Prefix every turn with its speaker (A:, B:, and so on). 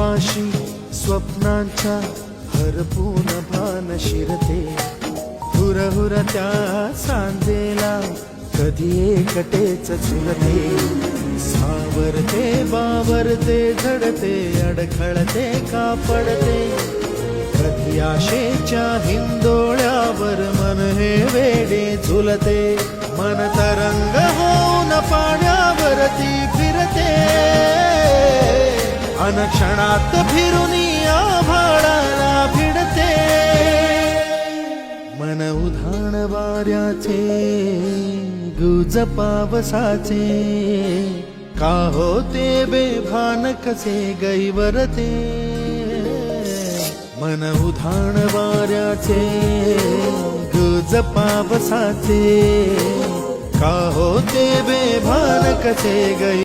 A: आकाशी स्वप्नांच्या हरपून भान शिरते, हुरहुर त्या सांजेला कधी एकटेच झुलते, सावरते बावरते झडते अडखळते का पडते, कधी आशेच्या हिंदोळ्यावर मन हे वेडे झुलते, मन तरंग होऊन पाण्यावरती फिरते, अनक्षणात फिरून आभाळाला भिडते, मन उधाण वाऱ्याचे गुज पावसाचे, का होते बेभान कसे गैवरते, मन उधाण वाऱ्याचे गुज पावसाचे, का होते बेभान कसे गै